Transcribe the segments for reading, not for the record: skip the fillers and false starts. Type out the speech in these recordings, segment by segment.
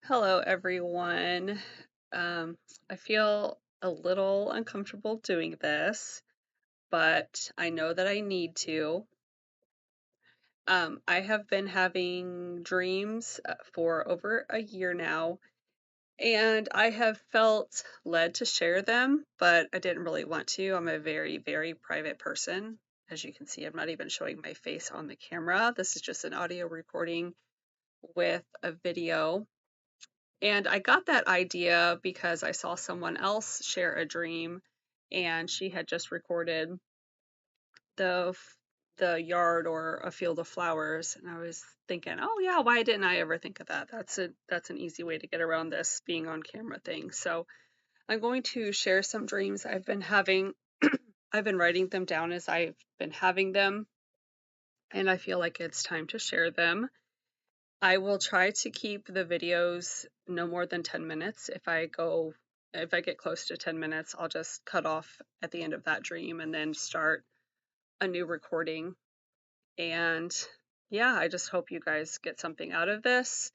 Hello, everyone. I feel a little uncomfortable doing this, but I know that I need to. I have been having dreams for over a year now, and I have felt led to share them, but I didn't really want to. I'm a very, very private person. As you can see, I'm not even showing my face on the camera. This is just an audio recording with a video. And I got that idea because I saw someone else share a dream, and she had just recorded the the yard or a field of flowers, and I was thinking, oh yeah, why didn't I ever think of that? That's an easy way to get around this being on camera thing. So I'm going to share some dreams I've been having. I've been writing them down as I've been having them, and I feel like it's time to share them. I will try to keep the videos no more than 10 minutes. If I get close to 10 minutes, I'll just cut off at the end of that dream and then start a new recording. And yeah, I just hope you guys get something out of this.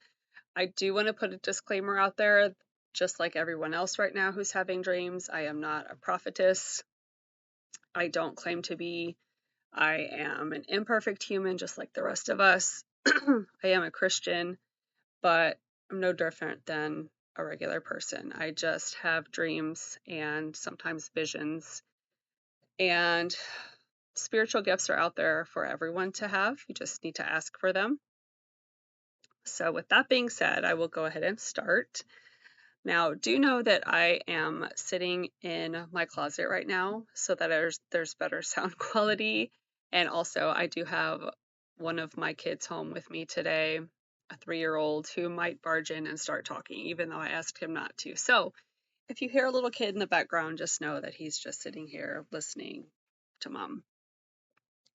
I do want to put a disclaimer out there, just like everyone else right now who's having dreams. I am not a prophetess. I don't claim to be. I am an imperfect human, just like the rest of us. I am a Christian, but I'm no different than a regular person. I just have dreams and sometimes visions, and spiritual gifts are out there for everyone to have. You just need to ask for them. So, with that being said, I will go ahead and start. Now, do know that I am sitting in my closet right now so that there's better sound quality. And also, I do have one of my kids home with me today, a 3-year-old who might barge in and start talking, even though I asked him not to. So, if you hear a little kid in the background, just know that he's just sitting here listening to mom.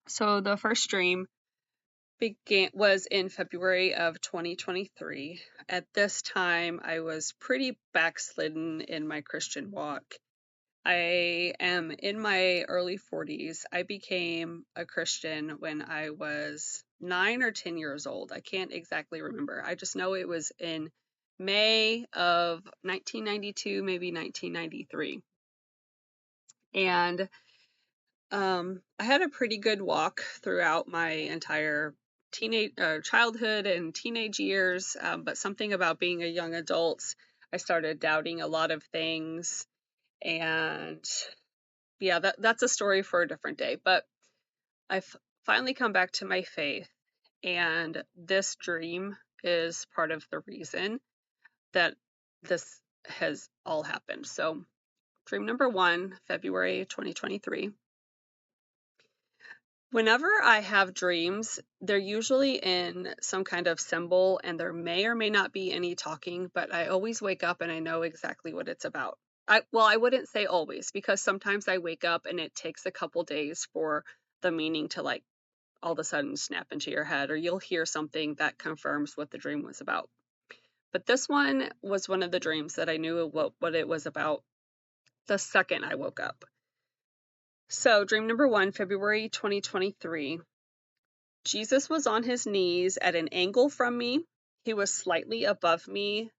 So, the first dream was in February of 2023. At this time, I was pretty backslidden in my Christian walk. I am in my early 40s. I became a Christian when I was 9 or 10 years old. I can't exactly remember. I just know it was in May of 1992, maybe 1993. And I had a pretty good walk throughout my entire childhood and teenage years, but something about being a young adult, I started doubting a lot of things, and yeah, that's a story for a different day. But I've finally come back to my faith, and this dream is part of the reason that this has all happened. So, dream number one, February 2023. Whenever I have dreams, they're usually in some kind of symbol, and there may or may not be any talking, but I always wake up and I know exactly what it's about. I wouldn't say always, because sometimes I wake up and it takes a couple days for the meaning to like all of a sudden snap into your head, or you'll hear something that confirms what the dream was about. But this one was one of the dreams that I knew what it was about the second I woke up. So, dream number one, February 2023. Jesus was on his knees at an angle from me. He was slightly above me,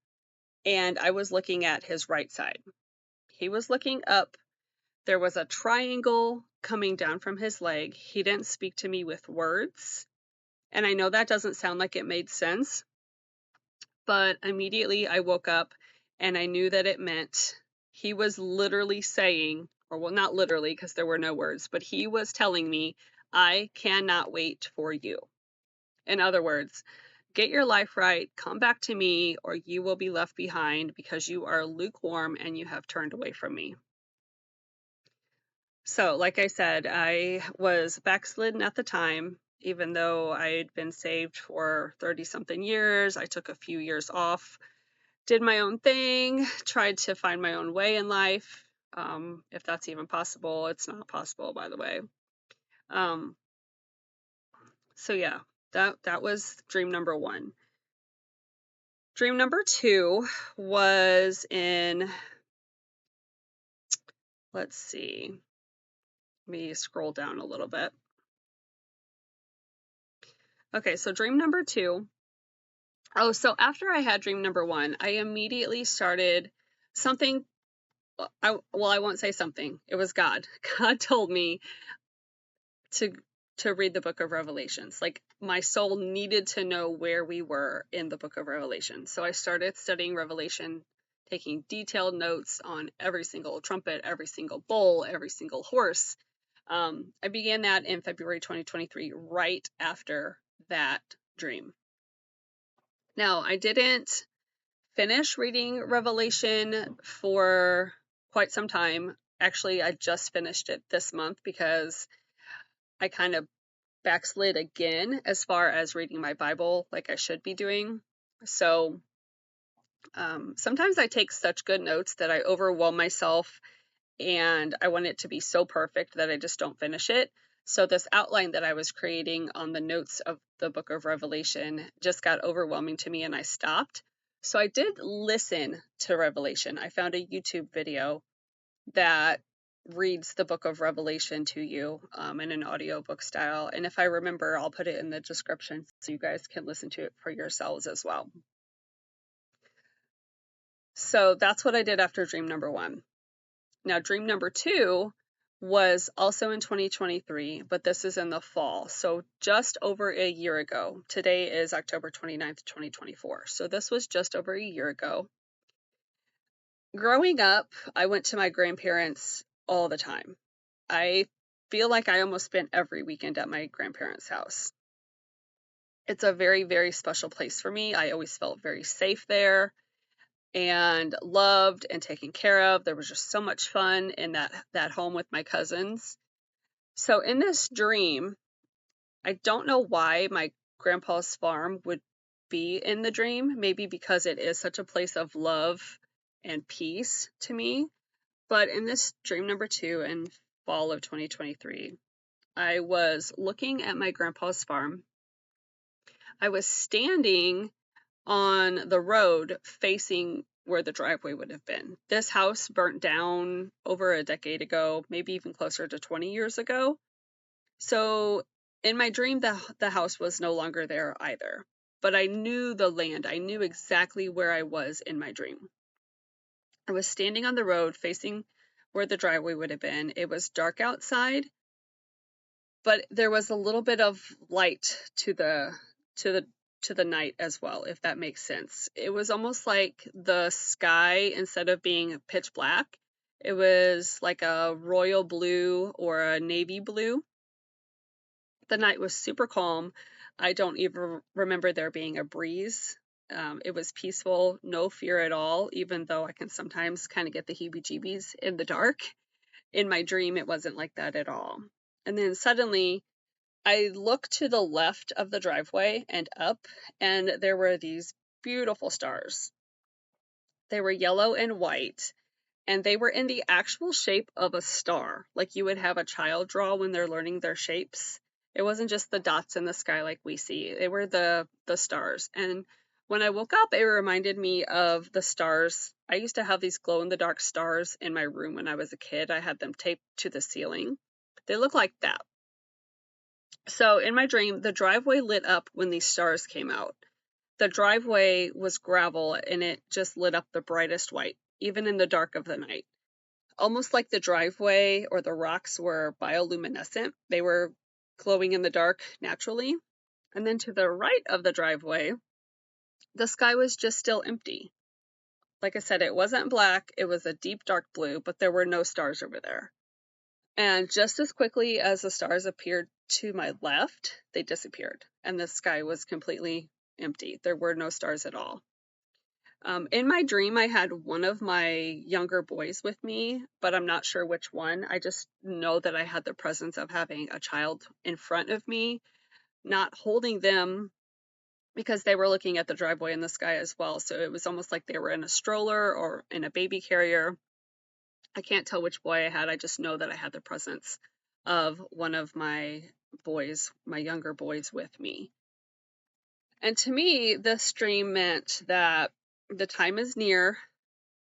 and I was looking at his right side. He was looking up. There was a triangle coming down from his leg. He didn't speak to me with words, and I know that doesn't sound like it made sense, but immediately I woke up and I knew that it meant he was literally saying, or well, not literally because there were no words, but he was telling me, I cannot wait for you. In other words, get your life right, come back to me, or you will be left behind because you are lukewarm and you have turned away from me. So, like I said, I was backslidden at the time, even though I had been saved for 30 something years. I took a few years off, did my own thing, tried to find my own way in life. If that's even possible, it's not possible, by the way. So yeah, that was dream number one. Dream number two was in, let's see, let me scroll down a little bit. Okay, so dream number two Oh, so after I had dream number one, I immediately started something. I won't say something. It was God. God told me to read the book of Revelations. Like my soul needed to know where we were in the book of Revelation. So I started studying Revelation, taking detailed notes on every single trumpet, every single bowl, every single horse. I began that in February 2023, right after that dream. Now, I didn't finish reading Revelation for quite some time. Actually, I just finished it this month because I kind of backslid again as far as reading my Bible like I should be doing. So sometimes I take such good notes that I overwhelm myself and I want it to be so perfect that I just don't finish it. So this outline that I was creating on the notes of the book of Revelation just got overwhelming to me and I stopped. So I did listen to Revelation. I found a YouTube video that reads the book of Revelation to you in an audiobook style. And if I remember, I'll put it in the description so you guys can listen to it for yourselves as well. So that's what I did after dream number one. Now, dream number two was also in 2023, but this is in the fall. So just over a year ago. Today is October 29th, 2024. So this was just over a year ago. Growing up, I went to my grandparents all the time. I feel like I almost spent every weekend at my grandparents' house. It's a very, very special place for me. I always felt very safe there and loved and taken care of. There was just so much fun in that home with my cousins. So in this dream, I don't know why my grandpa's farm would be in the dream, maybe because it is such a place of love and peace to me. But in this dream number two in fall of 2023, I was looking at my grandpa's farm. I was standing on the road facing where the driveway would have been. This house burnt down over a decade ago, maybe even closer to 20 years ago. So in my dream, the house was no longer there either. But I knew the land. I knew exactly where I was in my dream. I was standing on the road facing where the driveway would have been. It was dark outside, but there was a little bit of light to the night as well, if that makes sense. It was almost like the sky, instead of being pitch black, it was like a royal blue or a navy blue. The night was super calm. I don't even remember there being a breeze. It was peaceful, no fear at all, even though I can sometimes kind of get the heebie-jeebies in the dark. In my dream, it wasn't like that at all. And then suddenly, I looked to the left of the driveway and up, and there were these beautiful stars. They were yellow and white, and they were in the actual shape of a star, like you would have a child draw when they're learning their shapes. It wasn't just the dots in the sky like we see. They were the stars. And when I woke up, it reminded me of the stars. I used to have these glow-in-the-dark stars in my room when I was a kid. I had them taped to the ceiling. They look like that. So in my dream, the driveway lit up when these stars came out. The driveway was gravel and it just lit up the brightest white, even in the dark of the night. Almost like the driveway or the rocks were bioluminescent. They were glowing in the dark naturally. And then to the right of the driveway, the sky was just still empty. Like I said, it wasn't black, it was a deep dark blue, but there were no stars over there. And just as quickly as the stars appeared to my left, they disappeared, and the sky was completely empty. There were no stars at all. In my dream, I had one of my younger boys with me, but I'm not sure which one. I just know that I had the presence of having a child in front of me, not holding them because they were looking at the driveway in the sky as well. So it was almost like they were in a stroller or in a baby carrier. I can't tell which boy I had. I just know that I had the presence of one of my boys, my younger boys with me. And to me, this dream meant that the time is near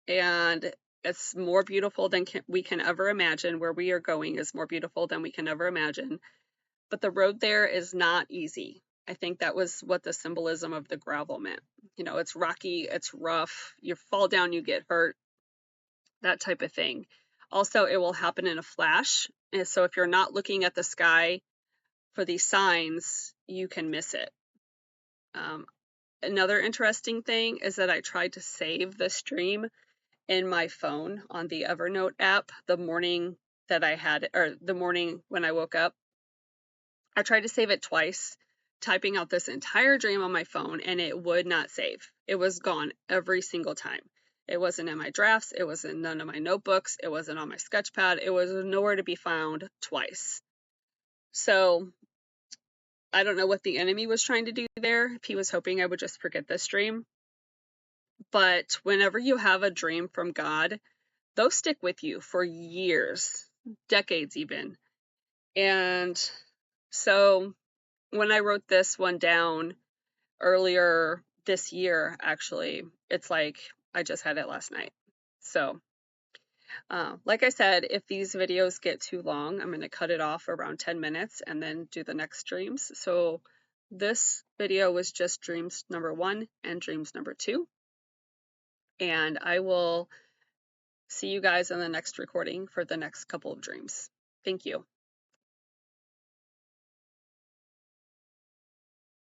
and it's more beautiful than we can ever imagine. Where we are going is more beautiful than we can ever imagine. But the road there is not easy. I think that was what the symbolism of the gravel meant. You know, it's rocky, it's rough, you fall down, you get hurt, that type of thing. Also, it will happen in a flash. And so if you're not looking at the sky for these signs, you can miss it. Another interesting thing is that I tried to save the stream in my phone on the Evernote app the morning that I had, or the morning when I woke up. I tried to save it twice, typing out this entire dream on my phone, and it would not save. It was gone every single time. It wasn't in my drafts, it was in none of my notebooks, it wasn't on my sketchpad, it was nowhere to be found twice. So I don't know what the enemy was trying to do there, if he was hoping I would just forget this dream. But whenever you have a dream from God, those stick with you for years, decades even. And so when I wrote this one down earlier this year, actually, it's like I just had it last night. So like I said, if these videos get too long, I'm going to cut it off around 10 minutes and then do the next dreams. So this video was just dreams number 1 and dreams number 2. And I will see you guys in the next recording for the next couple of dreams. Thank you.